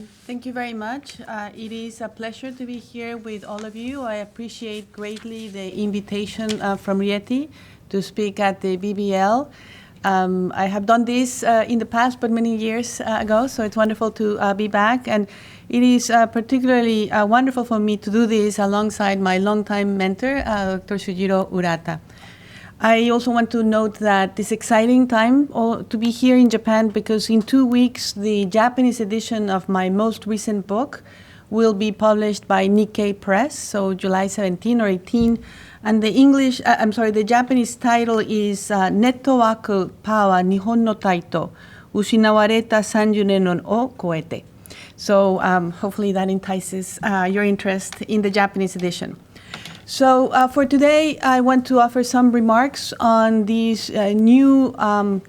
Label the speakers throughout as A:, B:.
A: Thank you very much. It is a pleasure to be here with all of you. I appreciate greatly the invitation from RIETI to speak at the BBL. I have done this in the past, but many years ago, so it's wonderful to be back. And it is particularly wonderful for me to do this alongside my longtime mentor, Dr. Shujiro Urata. I also want to note that it's exciting time to be here in Japan because in 2 weeks, the Japanese edition of my most recent book will be published by Nikkei Press, so July 17 or 18. And the Japanese title is Network Power Nihon no Taito, Ushinawareta 30 nen o koete. So hopefully that entices your interest in the Japanese edition. So for today, I want to offer some remarks on this new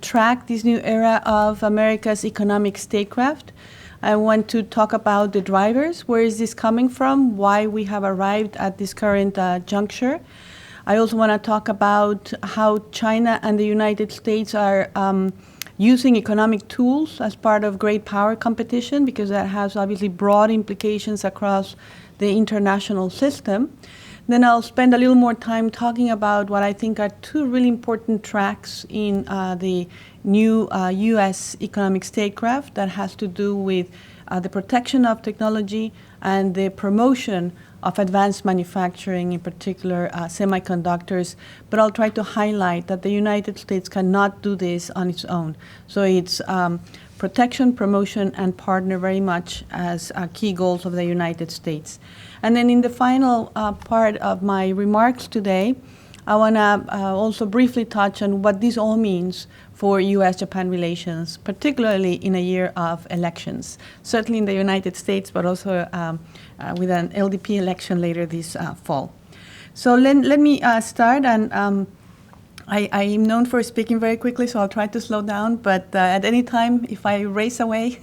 A: track, this new era of America's economic statecraft. I want to talk about the drivers. Where is this coming from? Why we have arrived at this current juncture. I also want to talk about how China and the United States are using economic tools as part of great power competition, because that has obviously broad implications across the international system. Then I'll spend a little more time talking about what I think are two really important tracks in the new U.S. economic statecraft that has to do with the protection of technology and the promotion of advanced manufacturing, in particular semiconductors. But I'll try to highlight that the United States cannot do this on its own. So it's protection, promotion, and partner very much as key goals of the United States. And then in the final part of my remarks today, I want to also briefly touch on what this all means for U.S.-Japan relations, particularly in a year of elections, certainly in the United States, but also with an LDP election later this fall. So let me start, and I am known for speaking very quickly, so I'll try to slow down, but at any time, if I race away,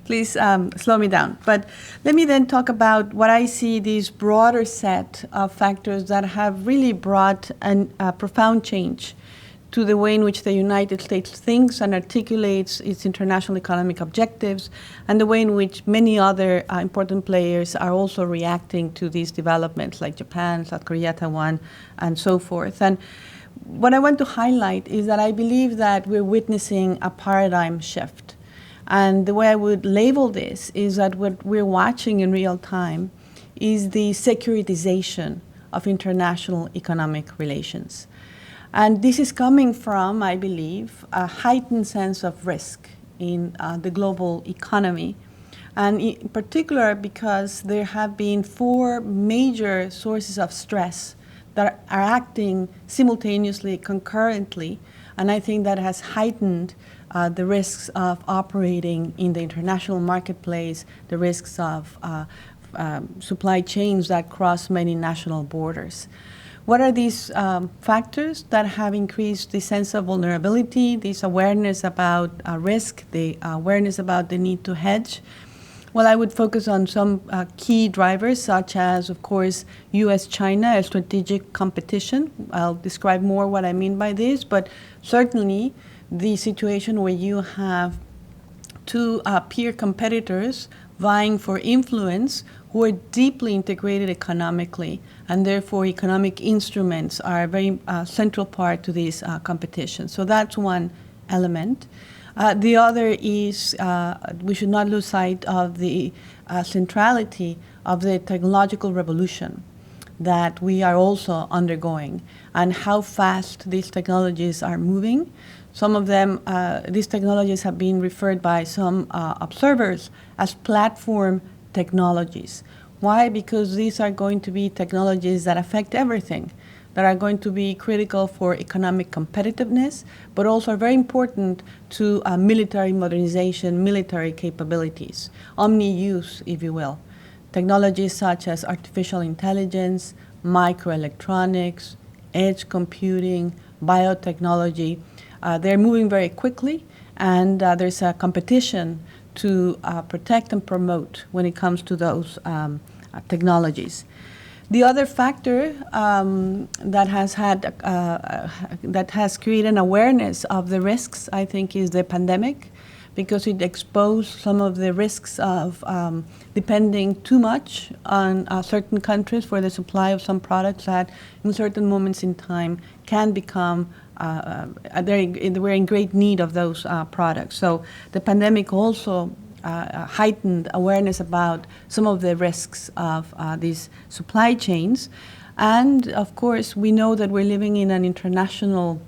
A: please slow me down. But let me then talk about what I see these broader set of factors that have really brought a profound change to the way in which the United States thinks and articulates its international economic objectives, and the way in which many other important players are also reacting to these developments, like Japan, South Korea, Taiwan, and so forth. And what I want to highlight is that I believe that we're witnessing a paradigm shift. And the way I would label this is that what we're watching in real time is the securitization of international economic relations. And this is coming from, I believe, a heightened sense of risk in the global economy. And in particular, because there have been 4 major sources of stress that are acting simultaneously, concurrently, and I think that has heightened the risks of operating in the international marketplace, the risks of supply chains that cross many national borders. What are these factors that have increased the sense of vulnerability, this awareness about risk, the awareness about the need to hedge? Well, I would focus on some key drivers, such as, of course, U.S.-China, a strategic competition. I'll describe more what I mean by this, but certainly the situation where you have 2 peer competitors vying for influence who are deeply integrated economically, and therefore economic instruments are a very central part to this competition. So that's one element. The other is we should not lose sight of the centrality of the technological revolution that we are also undergoing and how fast these technologies are moving. Some of them, these technologies have been referred by some observers as platform technologies. Why? Because these are going to be technologies that affect everything, that are going to be critical for economic competitiveness, but also are very important to military modernization, military capabilities, omni-use, if you will. Technologies such as artificial intelligence, microelectronics, edge computing, biotechnology, they're moving very quickly, and there's a competition to protect and promote when it comes to those technologies. The other factor that has created an awareness of the risks, I think, is the pandemic. because it exposed some of the risks of depending too much on certain countries for the supply of some products that in certain moments in time can become, we're in great need of those products. So the pandemic also heightened awareness about some of the risks of these supply chains. And of course, we know that we're living in an international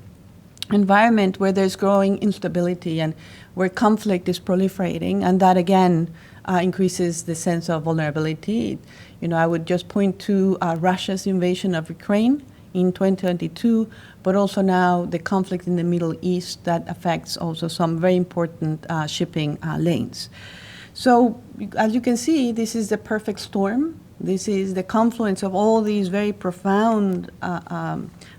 A: environment where there's growing instability and where conflict is proliferating, and that again increases the sense of vulnerability. You know, I would just point to Russia's invasion of Ukraine in 2022, but also now the conflict in the Middle East that affects also some very important shipping lanes. So as you can see, this is the perfect storm. This is the confluence of all these very profound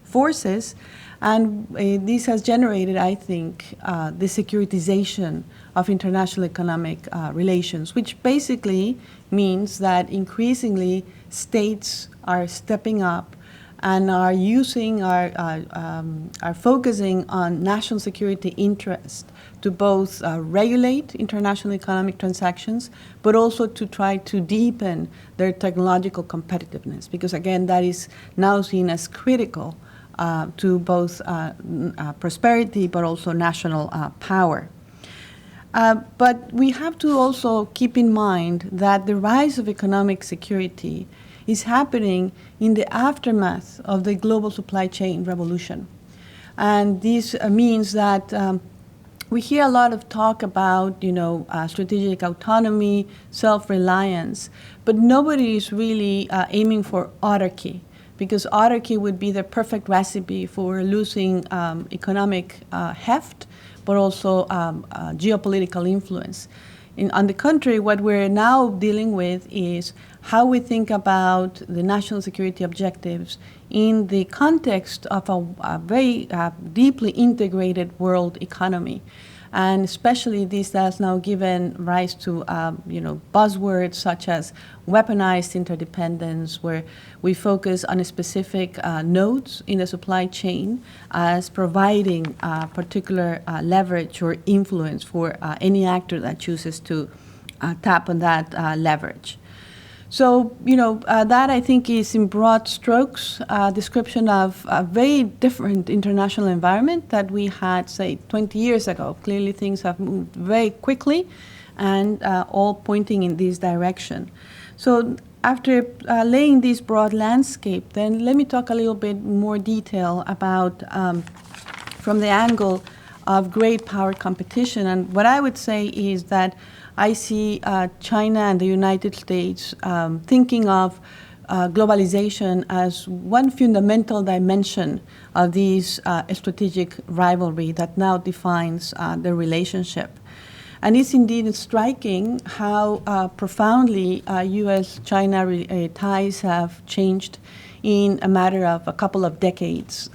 A: forces, and this has generated, I think, the securitization of international economic relations, which basically means that increasingly states are stepping up and are using, are focusing on national security interest to both regulate international economic transactions, but also to try to deepen their technological competitiveness, because again, that is now seen as critical to both prosperity, but also national power. But we have to also keep in mind that the rise of economic security is happening in the aftermath of the global supply chain revolution. And this means that we hear a lot of talk about, strategic autonomy, self-reliance, but nobody is really aiming for autarky, because autarky would be the perfect recipe for losing economic heft, but also geopolitical influence. On the contrary, what we're now dealing with is how we think about the national security objectives in the context of a very deeply integrated world economy. And especially this has now given rise to buzzwords such as weaponized interdependence, where we focus on specific nodes in the supply chain as providing particular leverage or influence for any actor that chooses to tap on that leverage. So, that I think is in broad strokes a description of a very different international environment that we had, say, 20 years ago. Clearly things have moved very quickly and all pointing in this direction. So after laying this broad landscape, then let me talk a little bit more detail about from the angle of great power competition. And what I would say is that I see China and the United States thinking of globalization as one fundamental dimension of this strategic rivalry that now defines the relationship. And it's indeed striking how profoundly U.S.-China ties have changed in a matter of a couple of decades.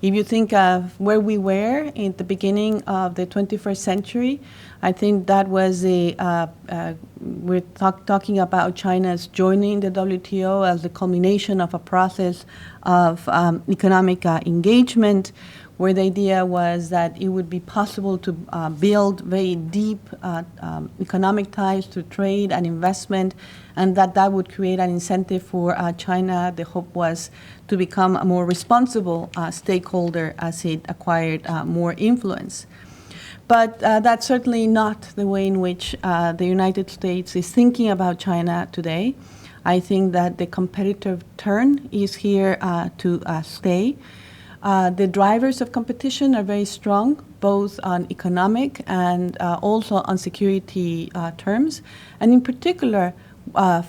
A: If you think of where we were in the beginning of the 21st century, I think that was we're talking about China's joining the WTO as the culmination of a process of economic engagement, where the idea was that it would be possible to build very deep economic ties to trade and investment, and that would create an incentive for China. The hope was to become a more responsible stakeholder as it acquired more influence. But that's certainly not the way in which the United States is thinking about China today. I think that the competitive turn is here to stay. The drivers of competition are very strong, both on economic and also on security terms, and in particular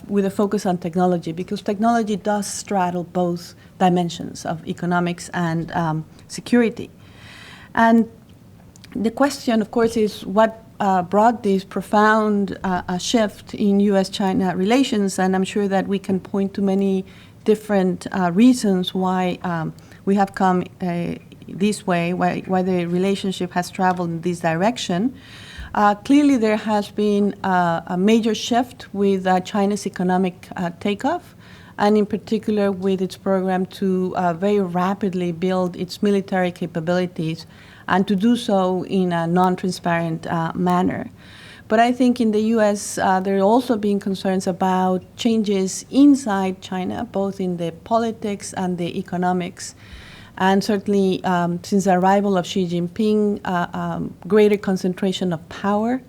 A: with a focus on technology, because technology does straddle both dimensions of economics and security. And the question, of course, is what brought this profound shift in U.S.-China relations, and I'm sure that we can point to many different reasons why we have come this way, why the relationship has traveled in this direction. Clearly, there has been a major shift with China's economic takeoff, and in particular with its program to very rapidly build its military capabilities and to do so in a non-transparent manner. But I think in the U.S., there are also being concerns about changes inside China, both in the politics and the economics. And certainly, since the arrival of Xi Jinping, greater concentration of power,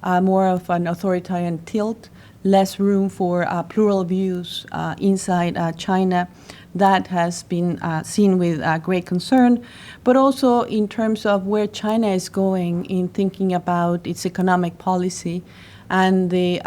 A: more of an authoritarian tilt, less room for plural views inside China. That has been seen with great concern, but also in terms of where China is going in thinking about its economic policy and the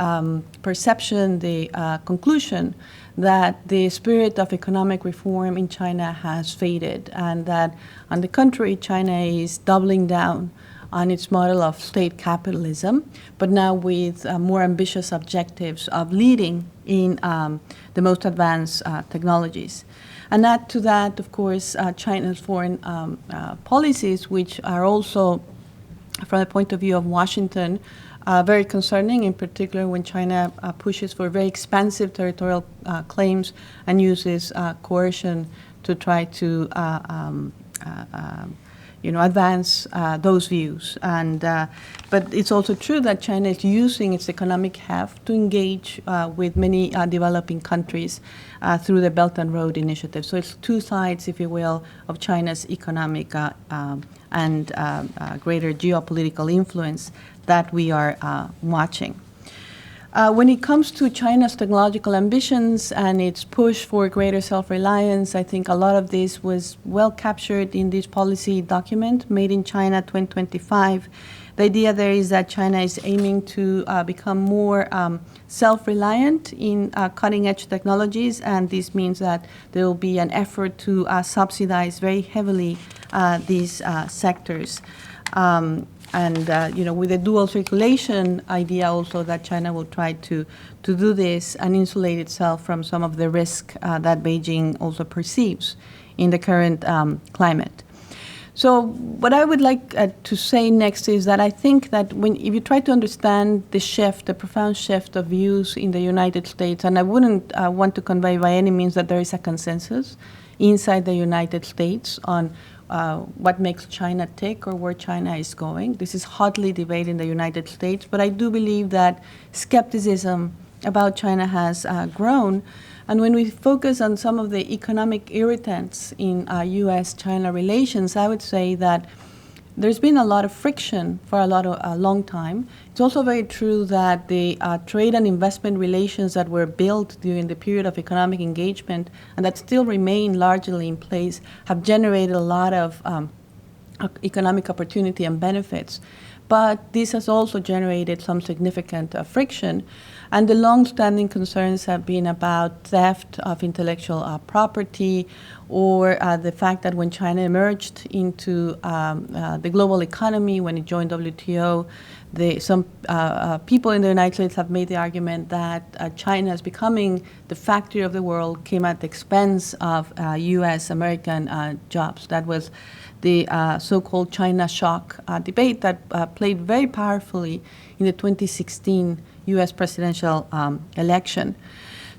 A: perception, the conclusion that the spirit of economic reform in China has faded, and that, on the contrary, China is doubling down on its model of state capitalism, but now with more ambitious objectives of leading in the most advanced technologies. And add to that, of course, China's foreign policies, which are also, from the point of view of Washington, very concerning, in particular when China pushes for very expansive territorial claims and uses coercion to try to advance those views. But it's also true that China is using its economic heft to engage with many developing countries through the Belt and Road Initiative. So it's two sides, if you will, of China's economic and greater geopolitical influence that we are watching. When it comes to China's technological ambitions and its push for greater self-reliance, I think a lot of this was well captured in this policy document, Made in China 2025. The idea there is that China is aiming to become more self-reliant in cutting-edge technologies, and this means that there will be an effort to subsidize very heavily these sectors. With a dual circulation idea also that China will try to do this and insulate itself from some of the risk that Beijing also perceives in the current climate. So what I would like to say next is that I think that if you try to understand the shift, the profound shift of views in the United States, and I wouldn't want to convey by any means that there is a consensus inside the United States on what makes China tick or where China is going. This is hotly debated in the United States, but I do believe that skepticism about China has grown. And when we focus on some of the economic irritants in U.S.-China relations, I would say that there's been a lot of friction for a long time. It's also very true that the trade and investment relations that were built during the period of economic engagement and that still remain largely in place have generated a lot of economic opportunity and benefits. But this has also generated some significant friction. And the long-standing concerns have been about theft of intellectual property, or the fact that when China emerged into the global economy, when it joined WTO, some people in the United States have made the argument that China is becoming the factory of the world, came at the expense of U.S.-American jobs. That was the so-called China shock debate that played very powerfully in the 2016 U.S. presidential election.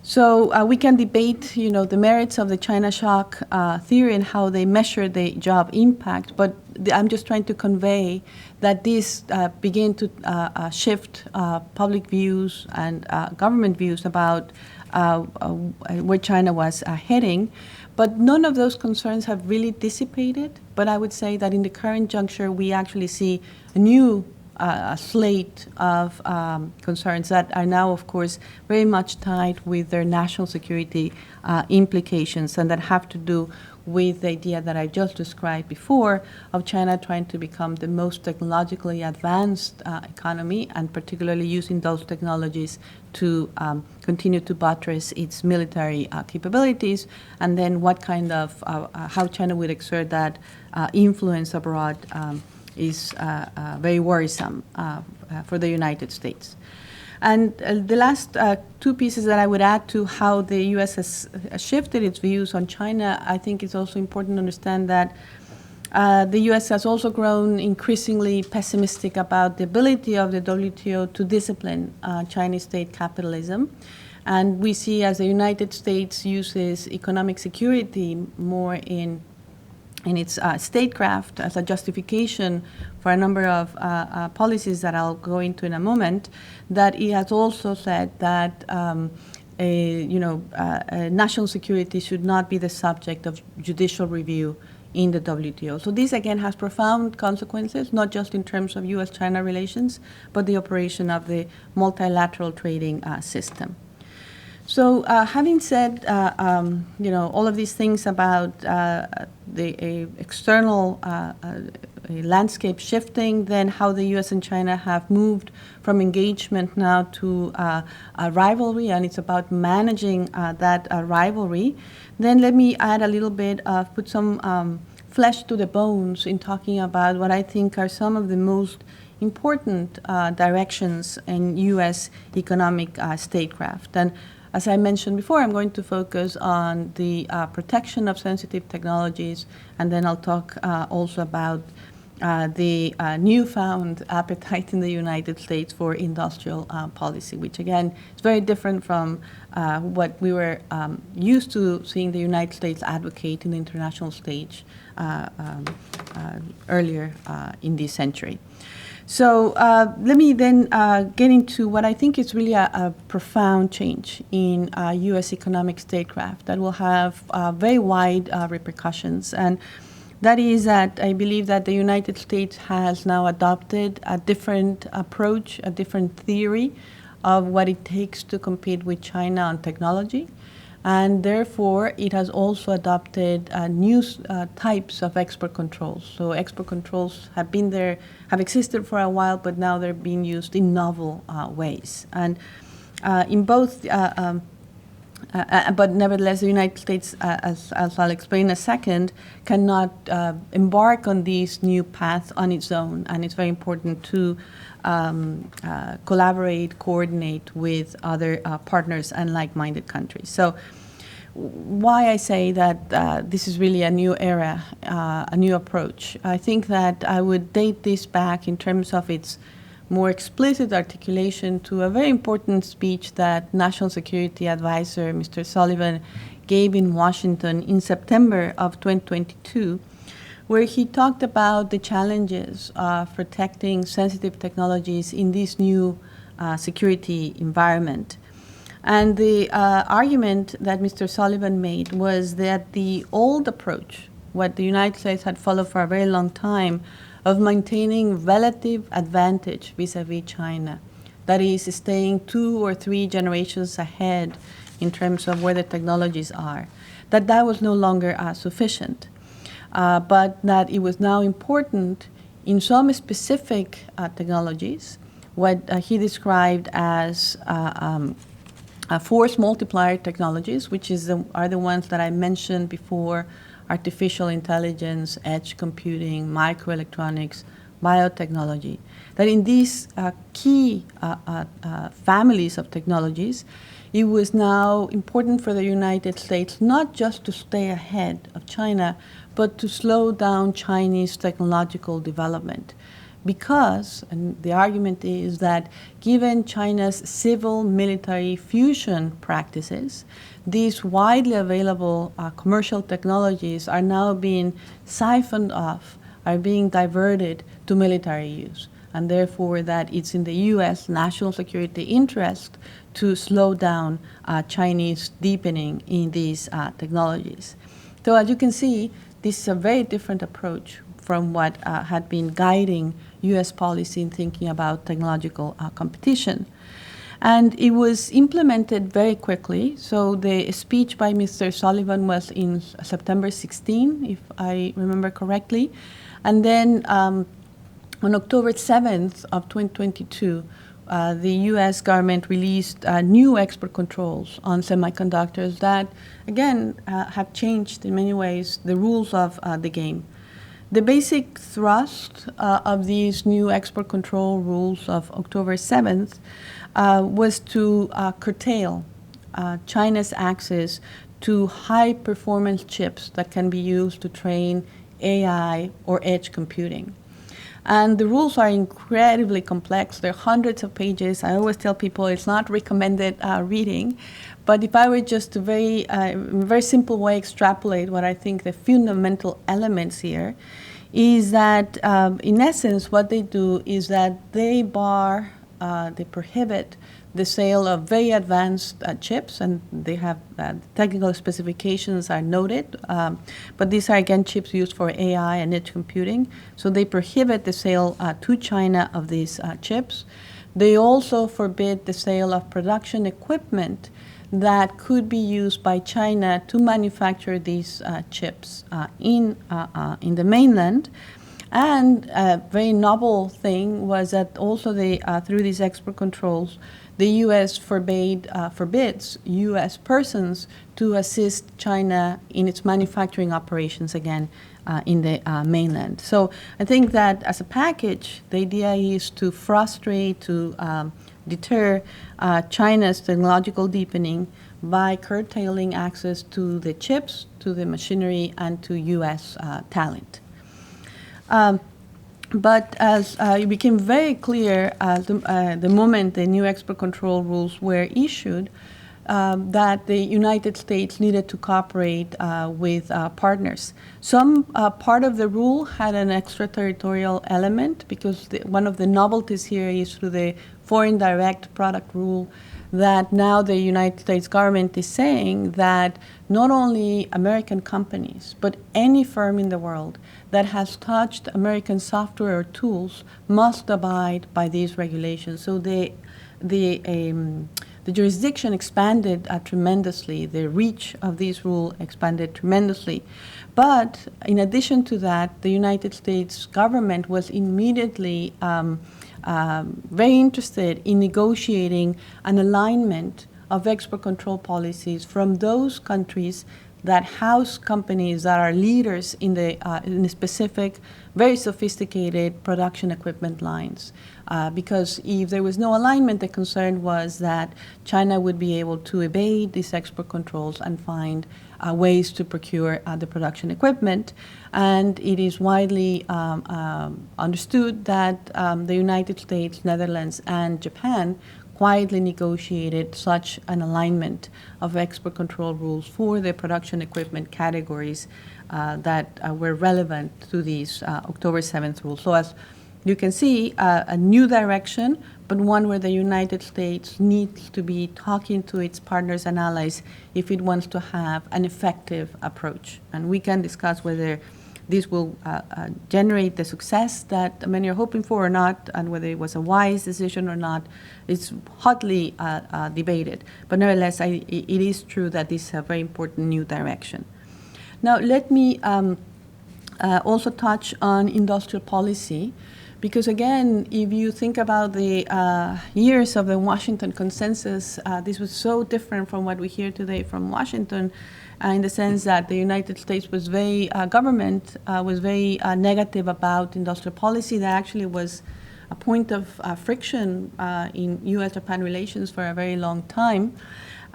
A: So we can debate, the merits of the China shock theory and how they measure the job impact, but I'm just trying to convey that this began to shift public views and government views about where China was heading. But none of those concerns have really dissipated. But I would say that in the current juncture, we actually see a new slate of concerns that are now, of course, very much tied with their national security implications, and that have to do with the idea that I just described before of China trying to become the most technologically advanced economy, and particularly using those technologies to continue to buttress its military capabilities, and then what kind of, how China would exert that influence abroad is very worrisome for the United States. And the last two pieces that I would add to how the U.S. has shifted its views on China, I think it's also important to understand that the U.S. has also grown increasingly pessimistic about the ability of the WTO to discipline Chinese state capitalism. And we see as the United States uses economic security more in and its statecraft as a justification for a number of policies that I'll go into in a moment, that it has also said that national security should not be the subject of judicial review in the WTO. So this, again, has profound consequences, not just in terms of U.S.-China relations, but the operation of the multilateral trading system. So having said, all of these things about the external landscape shifting, then how the U.S. and China have moved from engagement now to a rivalry, and it's about managing that rivalry, then let me add a little bit of, put some flesh to the bones in talking about what I think are some of the most important directions in U.S. economic statecraft. And as I mentioned before, I'm going to focus on the protection of sensitive technologies, and then I'll talk also about the newfound appetite in the United States for industrial policy, which again is very different from what we were used to seeing the United States advocate in the international stage earlier in this century. So let me then get into what I think is really a profound change in U.S. economic statecraft that will have very wide repercussions. And that is that I believe that the United States has now adopted a different approach, a different theory of what it takes to compete with China on technology. And therefore, it has also adopted new types of export controls. So export controls have been there, have existed for a while, but now they're being used in novel ways. And in both, but nevertheless, the United States, as I'll explain in a second, cannot embark on these new paths on its own. And it's very important to collaborate, coordinate with other partners and like-minded countries. So why I say that this is really a new era, a new approach. I think that I would date this back in terms of its more explicit articulation to a very important speech that National Security Advisor Mr. Sullivan gave in Washington in September of 2022, where he talked about the challenges of protecting sensitive technologies in this new security environment. And the argument that Mr. Sullivan made was that the old approach, what the United States had followed for a very long time, of maintaining relative advantage vis-a-vis China, that is, staying 2 or 3 generations ahead in terms of where the technologies are, that was no longer sufficient. But that it was now important in some specific technologies, what he described as force multiplier technologies, which are the ones that I mentioned before: artificial intelligence, edge computing, microelectronics, biotechnology. That in these key families of technologies, it was now important for the United States not just to stay ahead of China, but to slow down Chinese technological development. Because, and the argument is that given China's civil-military fusion practices, these widely available commercial technologies are now being siphoned off, are being diverted to military use. And therefore that it's in the U.S. national security interest to slow down Chinese deepening in these technologies. So as you can see, this is a very different approach from what had been guiding U.S. policy in thinking about technological competition. And it was implemented very quickly. So the speech by Mr. Sullivan was in September 16, if I remember correctly. And then on October 7th of 2022, the U.S. government released new export controls on semiconductors that, again, have changed in many ways the rules of the game. The basic thrust of these new export control rules of October 7th was to curtail China's access to high-performance chips that can be used to train AI or edge computing. And the rules are incredibly complex. They're hundreds of pages. I always tell people it's not recommended reading. But if I were just to very simple way extrapolate what I think the fundamental elements here is that, in essence, what they do is that they prohibit the sale of very advanced chips, and they have technical specifications are noted, but these are again chips used for AI and edge computing. So they prohibit the sale to China of these chips. They also forbid the sale of production equipment that could be used by China to manufacture these chips in the mainland. And a very novel thing was that also they, through these export controls, the U.S. forbids U.S. persons to assist China in its manufacturing operations again in the mainland. So I think that as a package, the idea is to frustrate, to deter China's technological deepening by curtailing access to the chips, to the machinery, and to U.S. talent. But as it became very clear the moment the new export control rules were issued, that the United States needed to cooperate with partners. Some part of the rule had an extraterritorial element because one of the novelties here is through the foreign direct product rule that now the United States government is saying that not only American companies, but any firm in the world that has touched American software or tools must abide by these regulations. So the jurisdiction expanded tremendously. The reach of this rule expanded tremendously. But in addition to that, the United States government was immediately very interested in negotiating an alignment of export control policies from those countries that house companies that are leaders in the specific, very sophisticated production equipment lines. Because if there was no alignment, the concern was that China would be able to evade these export controls and find ways to procure the production equipment. And it is widely understood that the United States, Netherlands, and Japan quietly negotiated such an alignment of export control rules for the production equipment categories that were relevant to these October 7th rules. So as you can see, a new direction, but one where the United States needs to be talking to its partners and allies if it wants to have an effective approach. And we can discuss whether this will generate the success that many are hoping for or not, and whether it was a wise decision or not. It's hotly debated. But nevertheless, it is true that this is a very important new direction. Now, let me also touch on industrial policy, because again, if you think about the years of the Washington Consensus, this was so different from what we hear today from Washington, in the sense that the United States was government was very negative about industrial policy. That actually was a point of friction in U.S.-Japan relations for a very long time.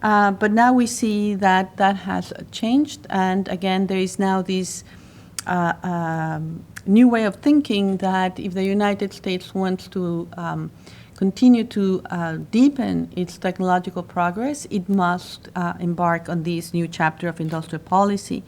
A: But now we see that that has changed, and again, there is now this new way of thinking that if the United States wants to continue to deepen its technological progress, it must embark on this new chapter of industrial policy.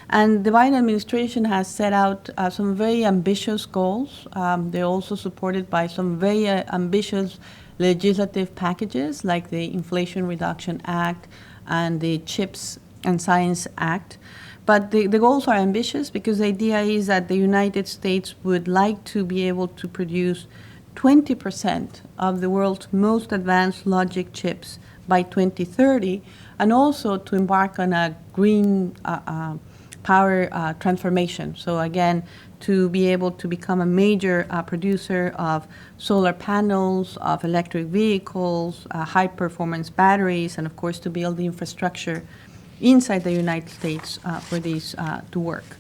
A: And the Biden administration has set out some very ambitious goals. They're also supported by some very ambitious legislative packages like the Inflation Reduction Act and the CHIPS and Science Act. But the goals are ambitious because the idea is that the United States would like to be able to produce 20% of the world's most advanced logic chips by 2030, and also to embark on a green power transformation. So again, to be able to become a major producer of solar panels, of electric vehicles, high-performance batteries, and of course to build the infrastructure inside the United States for these to work.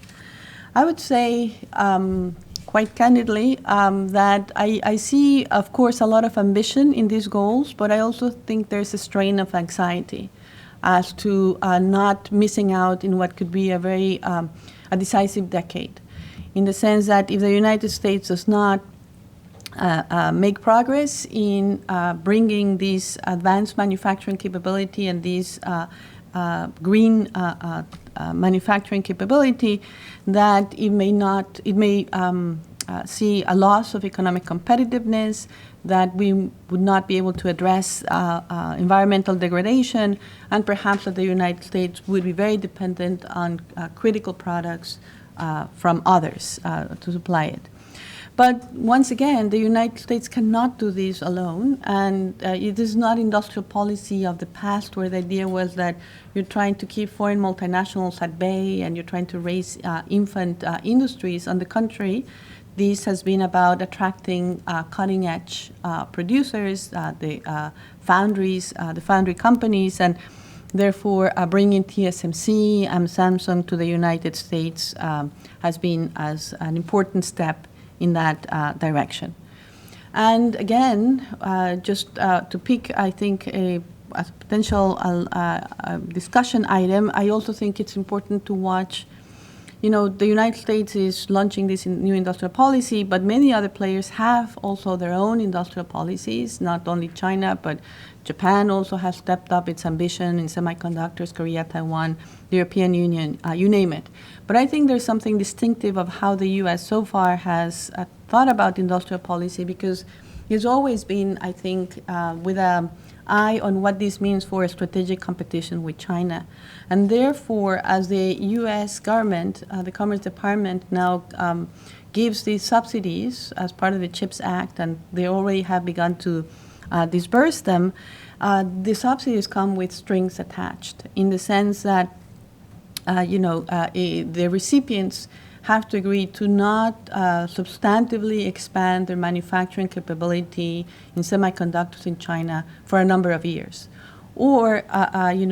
A: I would say quite candidly that I see, of course, a lot of ambition in these goals, but I also think there's a strain of anxiety as to not missing out in what could be a very a decisive decade. in the sense that if the United States does not make progress in bringing this advanced manufacturing capability and this green manufacturing capability, that it may see a loss of economic competitiveness, that we would not be able to address environmental degradation, and perhaps that the United States would be very dependent on critical products from others to supply it. But once again, the United States cannot do this alone, and it is not industrial policy of the past where the idea was that you're trying to keep foreign multinationals at bay and you're trying to raise infant industries. On the contrary, this has been about attracting cutting-edge producers, the foundries, the foundry companies, and therefore bringing TSMC and Samsung to the United States has been as an important step in that direction. And again, just to pick, I think, a potential discussion item, I also think it's important to watch. You know, the United States is launching this new industrial policy, but many other players have also their own industrial policies, not only China, but Japan also has stepped up its ambition in semiconductors, Korea, Taiwan, the European Union, you name it. But I think there's something distinctive of how the U.S. so far has thought about industrial policy, because it's always been, I think, with an eye on what this means for strategic competition with China. And therefore, as the U.S. government, the Commerce Department now gives these subsidies as part of the CHIPS Act, and they already have begun to disperse them, the subsidies come with strings attached, in the sense that the recipients have to agree to not substantively expand their manufacturing capability in semiconductors in China for a number of years. Or, in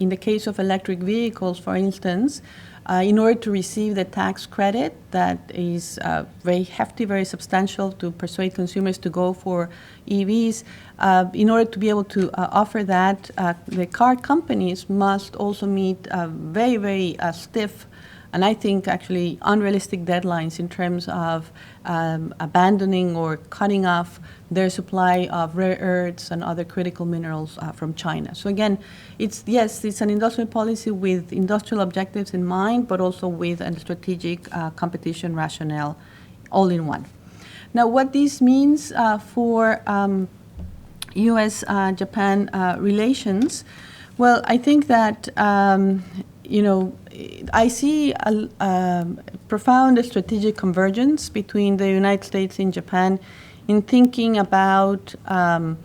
A: the case of electric vehicles, for instance, in order to receive the tax credit that is very hefty, very substantial to persuade consumers to go for EVs, in order to be able to offer that, the car companies must also meet very, very stiff, and I think actually unrealistic deadlines in terms of abandoning or cutting off their supply of rare earths and other critical minerals from China. So again, it's an industrial policy with industrial objectives in mind, but also with a strategic competition rationale all in one. Now, what this means for U.S.-Japan relations, well, I think that I see a profound strategic convergence between the United States and Japan in thinking about the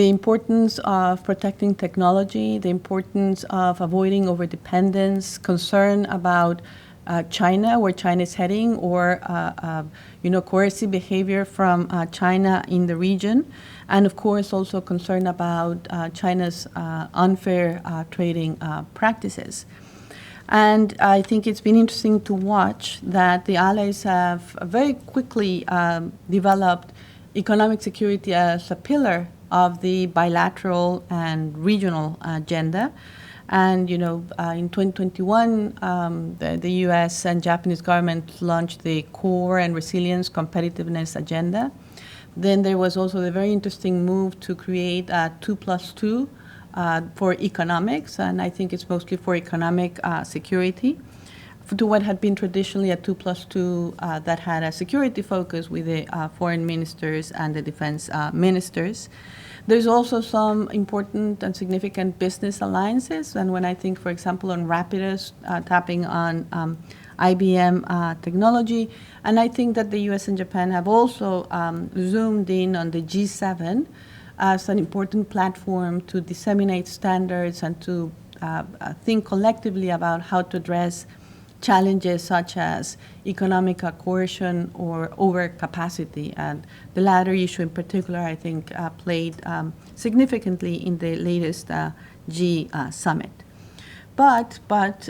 A: importance of protecting technology, the importance of avoiding overdependence, concern about China, where China is heading, or coercive behavior from China in the region, and of course also concern about China's unfair trading practices. And I think it's been interesting to watch that the allies have very quickly developed economic security as a pillar of the bilateral and regional agenda. And, in 2021, the U.S. and Japanese government launched the Core and Resilience Competitiveness Agenda. Then there was also the very interesting move to create a 2+2 for economics, and I think it's mostly for economic security, to what had been traditionally a 2+2 that had a security focus with the foreign ministers and the defense ministers. There's also some important and significant business alliances, and when I think, for example, on Rapidus tapping on IBM technology, and I think that the U.S. and Japan have also zoomed in on the G7 as an important platform to disseminate standards and to think collectively about how to address challenges such as economic coercion or overcapacity. And the latter issue in particular, I think, played significantly in the latest G summit. But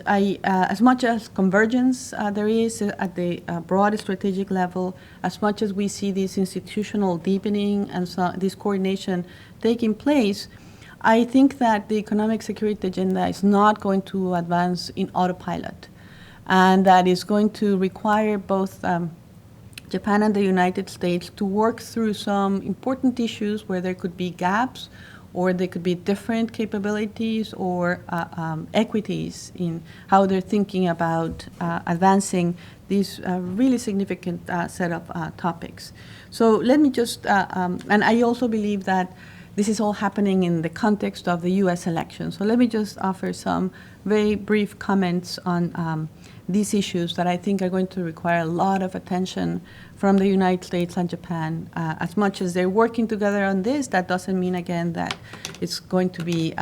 A: as much as convergence there is at the broad strategic level, as much as we see this institutional deepening and this coordination taking place, I think that the economic security agenda is not going to advance in autopilot. and that is going to require both Japan and the United States to work through some important issues where there could be gaps, or there could be different capabilities or equities in how they're thinking about advancing these really significant set of topics. So let me just, and I also believe that this is all happening in the context of the U.S. election. So let me just offer some very brief comments on these issues that I think are going to require a lot of attention from the United States and Japan. As much as they're working together on this, that doesn't mean, again, that it's going to be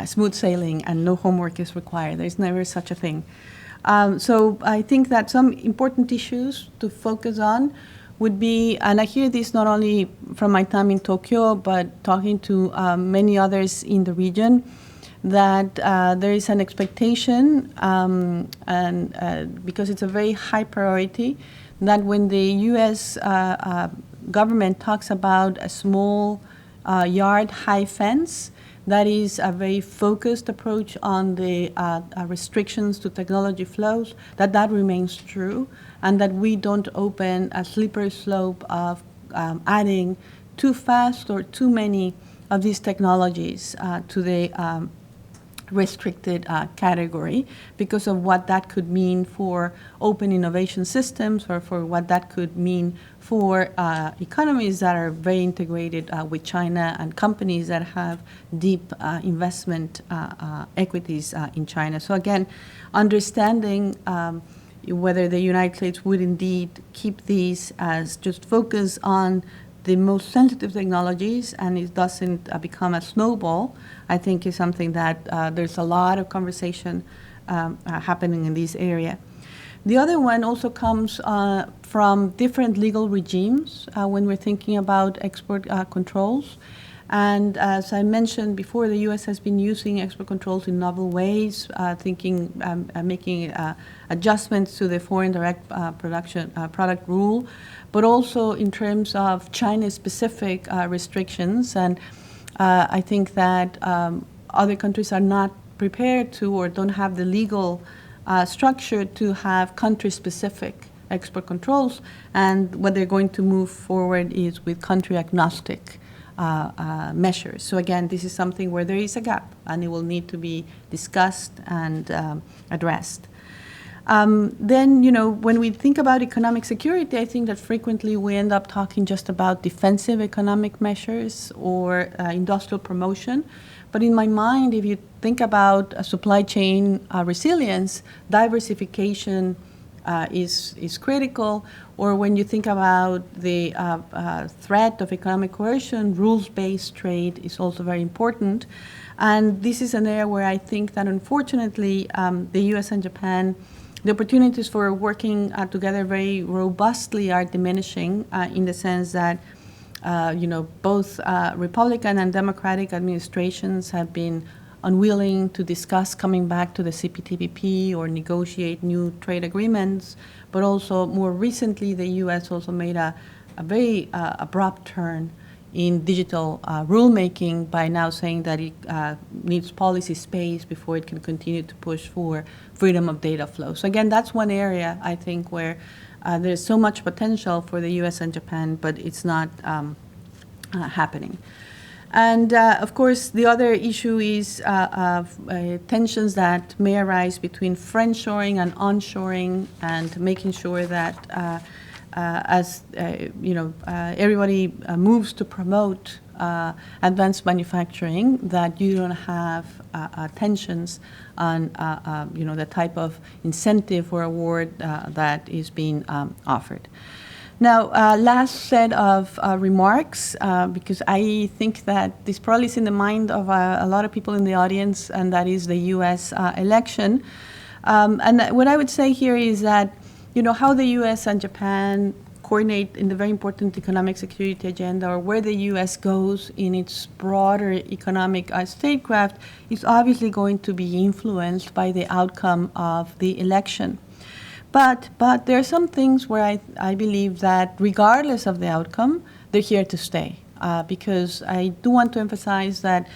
A: smooth sailing and no homework is required. There's never such a thing. So I think that some important issues to focus on would be, and I hear this not only from my time in Tokyo, but talking to many others in the region, that there is an expectation, and because it's a very high priority, that when the U.S. Government talks about a small yard high fence, that is a very focused approach on the restrictions to technology flows, that remains true, and that we don't open a slippery slope of adding too fast or too many of these technologies to the restricted category, because of what that could mean for open innovation systems, or for what that could mean for economies that are very integrated with China, and companies that have deep investment equities in China. So again, understanding whether the United States would indeed keep these as just focus on the most sensitive technologies, and it doesn't become a snowball, I think is something that there's a lot of conversation happening in this area. The other one also comes from different legal regimes when we're thinking about export controls. And as I mentioned before, the U.S. has been using export controls in novel ways, making adjustments to the foreign direct product rule, but also in terms of China-specific restrictions. And I think that other countries are not prepared to, or don't have the legal structure to have country-specific export controls. And what they're going to move forward is with country-agnostic measures. So again, this is something where there is a gap, and it will need to be discussed and addressed. Then, when we think about economic security, I think that frequently we end up talking just about defensive economic measures or industrial promotion. But in my mind, if you think about a supply chain resilience, diversification is critical. Or when you think about the threat of economic coercion, rules-based trade is also very important. And this is an area where I think that unfortunately the U.S. and Japan, the opportunities for working together very robustly are diminishing in the sense that both Republican and Democratic administrations have been unwilling to discuss coming back to the CPTPP or negotiate new trade agreements. But also more recently, the U.S. also made a very abrupt turn in digital rulemaking by now saying that it needs policy space before it can continue to push for freedom of data flow. So again, that's one area I think where there's so much potential for the U.S. and Japan, but it's not happening. And of course, the other issue is tensions that may arise between friendshoring and onshoring, and making sure that as everybody moves to promote advanced manufacturing, that you don't have tensions on the type of incentive or award that is being offered. Now, last set of remarks, because I think that this probably is in the mind of a lot of people in the audience, and that is the U.S. Election. And what I would say here is that, how the U.S. and Japan coordinate in the very important economic security agenda, or where the U.S. goes in its broader economic statecraft, is obviously going to be influenced by the outcome of the election. But there are some things where I believe that regardless of the outcome, they're here to stay. Because I do want to emphasize that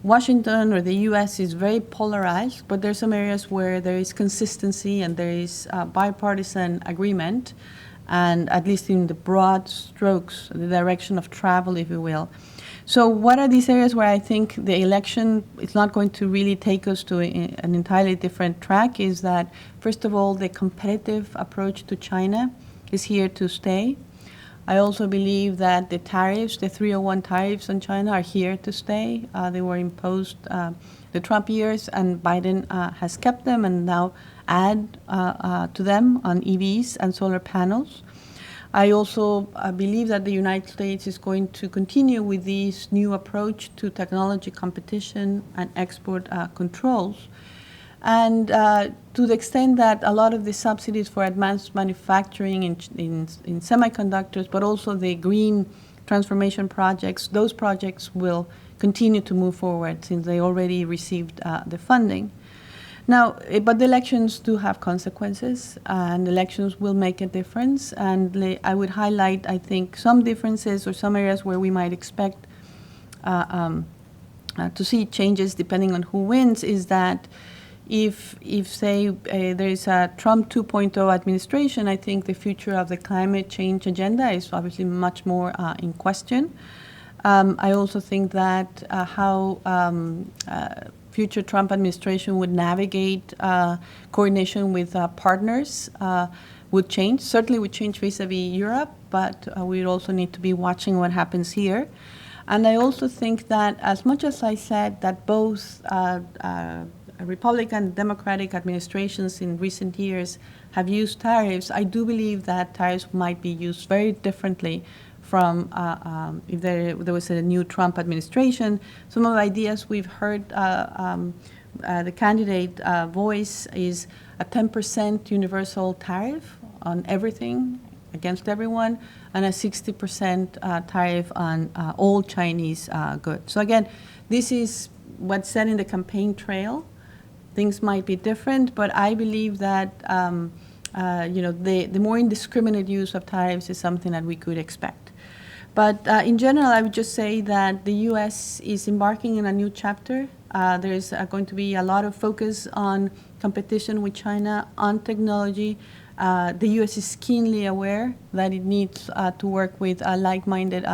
A: Washington or the U.S. is very polarized, but there's some areas where there is consistency and there is bipartisan agreement, and at least in the broad strokes, the direction of travel, if you will. So what are these areas where I think the election is not going to really take us to an entirely different track is that, first of all, the competitive approach to China is here to stay. I also believe that the tariffs, the 301 tariffs on China are here to stay. They were imposed the Trump years, and Biden has kept them and now add to them on EVs and solar panels. I also believe that the United States is going to continue with this new approach to technology competition and export controls. And to the extent that a lot of the subsidies for advanced manufacturing in semiconductors, but also the green transformation projects, those projects will continue to move forward since they already received the funding. Now, but the elections do have consequences, and elections will make a difference. And I would highlight, I think, some differences or some areas where we might expect to see changes depending on who wins is that if say, there is a Trump 2.0 administration, I think the future of the climate change agenda is obviously much more in question. I also think that how future Trump administration would navigate coordination with partners would change, certainly would change vis-a-vis Europe, but we also need to be watching what happens here. And I also think that as much as I said that both Republican and Democratic administrations in recent years have used tariffs, I do believe that tariffs might be used very differently from if there was a new Trump administration. Some of the ideas we've heard the candidate voice is a 10% universal tariff on everything against everyone, and a 60% tariff on all Chinese goods. So again, this is what's said in the campaign trail. Things might be different, but I believe that the more indiscriminate use of tariffs is something that we could expect. But in general, I would just say that the U.S. is embarking in a new chapter. There's going to be a lot of focus on competition with China, on technology. The U.S. is keenly aware that it needs to work with like-minded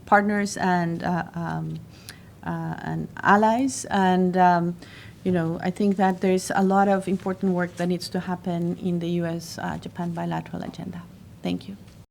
A: partners and allies. And I think that there's a lot of important work that needs to happen in the U.S.-Japan bilateral agenda. Thank you.